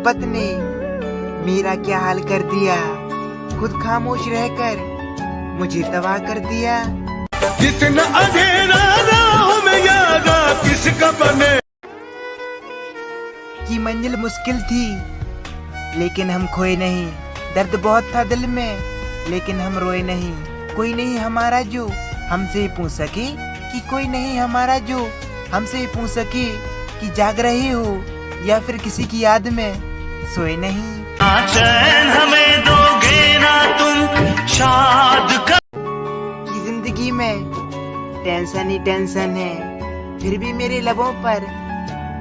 मोहब्बत ने मेरा क्या हाल कर दिया, खुद खामोश रहकर मुझे तबाह कर दिया। जितना अंधेरा राह में यारा किसका बने। की मंजिल मुश्किल थी लेकिन हम खोए नहीं, दर्द बहुत था दिल में लेकिन हम रोए नहीं। कोई नहीं हमारा जो हमसे पूछ सके, कि कोई नहीं हमारा जो हमसे पूछ सके कि जाग रहे हो या फिर किसी की याद में सोए नहीं। चैन हमें दोगे ना तुम शाद कर। कि जिंदगी में टेंशन ही टेंशन है, फिर भी मेरे लबों पर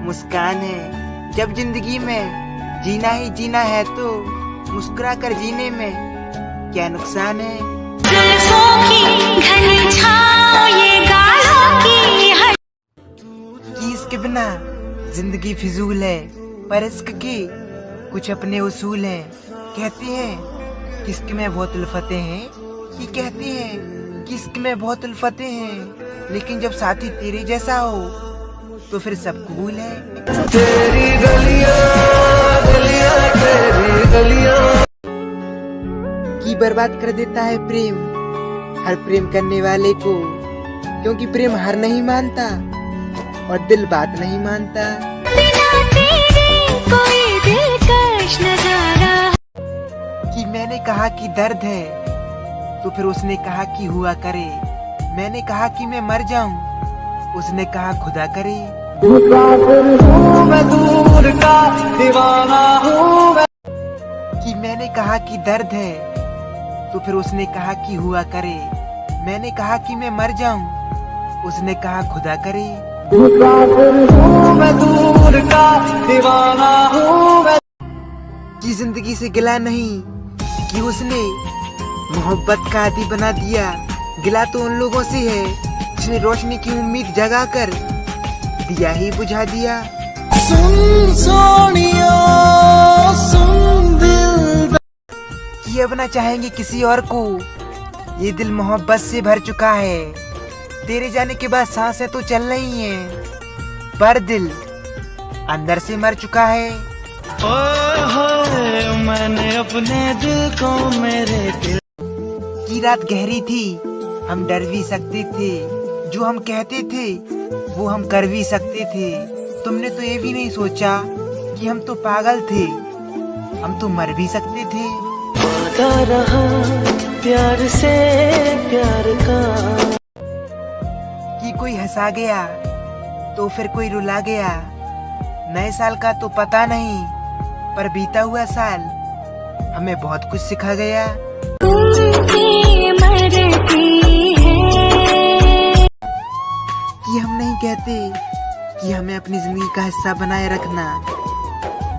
मुस्कान है। जब जिंदगी में जीना ही जीना है तो मुस्कुरा कर जीने में क्या नुकसान है। कि इसके बिना जिंदगी फिजूल है, पर इश्क के कुछ अपने उसूल हैं। कहते हैं किश्क में बहुत उल्फतें हैं, कि कहते हैं किश्क में बहुत उल्फतें हैं, लेकिन जब साथी तेरे जैसा हो तो फिर सब कबूल है। तेरी गलियां गलियां तेरी गलियां। कि बर्बाद कर देता है प्रेम हर प्रेम करने वाले को, क्योंकि प्रेम हार नहीं मानता और दिल बात नहीं मानता। कि मैंने कहा कि दर्द है तो फिर उसने कहा कि हुआ करे। मैंने कहा कि मैं मर जाऊं, उसने कहा खुदा करे। मैं दूर का दीवाना हूँ। कि मैंने कहा कि दर्द है तो फिर उसने कहा कि हुआ करे। मैंने कहा कि मैं मर जाऊं, उसने कहा खुदा करे। मैं दूर का दीवाना हूँ। कि जिंदगी से गिला नहीं कि उसने मोहब्बत का आदी बना दिया। गिला तो उन लोगों से है जिसने रोशनी की उम्मीद जगा कर दिया ही बुझा दिया। सुन सोनिया सुन दिल। कि अब ना चाहेंगे किसी और को, ये दिल मोहब्बत से भर चुका है। तेरे जाने के बाद सांसें तो चल रही हैं, पर दिल अंदर से मर चुका है। मैंने अपने दिल को मेरे दिल। की रात गहरी थी हम डर भी सकते थे, जो हम कहते थे वो हम कर भी सकते थे। तुमने तो ये भी नहीं सोचा कि हम तो पागल थे, हम तो मर भी सकते थे। आता रहा प्यार से प्यार का। कि कोई हंसा गया तो फिर कोई रुला गया। नए साल का तो पता नहीं, पर बीता हुआ साल हमें बहुत कुछ सिखा गया। कि हम नहीं कहते कि हमें अपनी जिंदगी का हिस्सा बनाए रखना,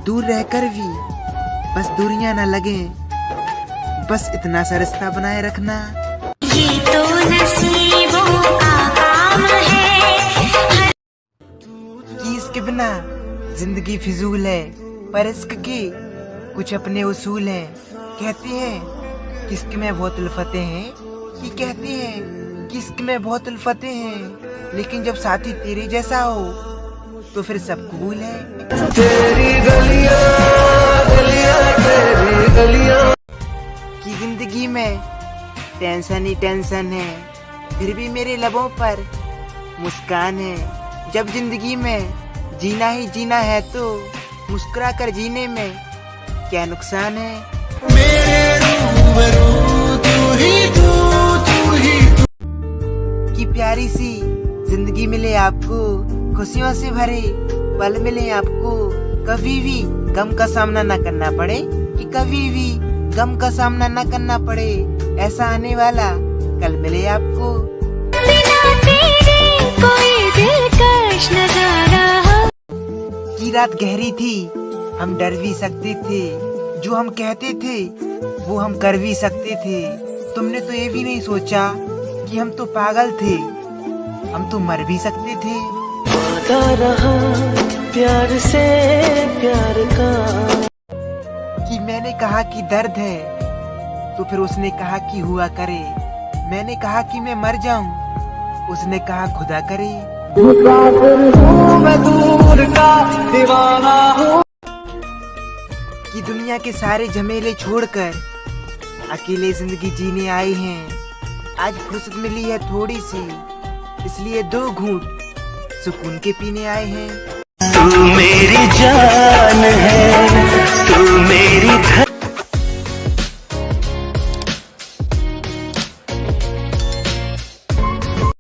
दूर रहकर भी बस दूरियां न लगे, बस इतना सा रिश्ता बनाए रखना। ये तो नसीबों का काम है। कि इसके बिना जिंदगी फिजूल है, पर इश्क के कुछ अपने उसूल हैं। कहते हैं किश्क में बहुत उल्फतें हैं, कि कहते हैं किश्क में बहुत उल्फतें हैं, लेकिन जब साथी तेरे जैसा हो तो फिर सब कबूल है। तेरी गलियां गलियां तेरी गलियां। कि जिंदगी में टेंशन ही टेंशन है, फिर भी मेरे लबों पर मुस्कान है। जब जिंदगी में जीना ही जीना है तो मुस्कुरा कर जीने में क्या नुकसान है। मेरे रूबरू तू ही तू। कि प्यारी सी जिंदगी मिले आपको, खुशियों से भरे पल मिले आपको, कभी भी गम का सामना न करना पड़े, कि कभी भी गम का सामना न करना पड़े। ऐसा आने वाला कल मिले आपको। बिना तेरे कोई दिलकश नजारा हो। की रात गहरी थी हम डर भी सकते थे, जो हम कहते थे वो हम कर भी सकते थे। तुमने तो ये भी नहीं सोचा कि हम तो पागल थे, हम तो मर भी सकते थे। आता रहा प्यार से प्यार का। कि मैंने कहा कि दर्द है तो फिर उसने कहा कि हुआ करे। मैंने कहा कि मैं मर जाऊं, उसने कहा खुदा करे। मैं दूर का दीवाना हूँ। कि दुनिया के सारे झमेले छोड़कर अकेले जिंदगी जीने आए हैं। आज फुर्सत मिली है थोड़ी सी, इसलिए 2 घूंट सुकून के पीने आए हैं। तू मेरी जान है।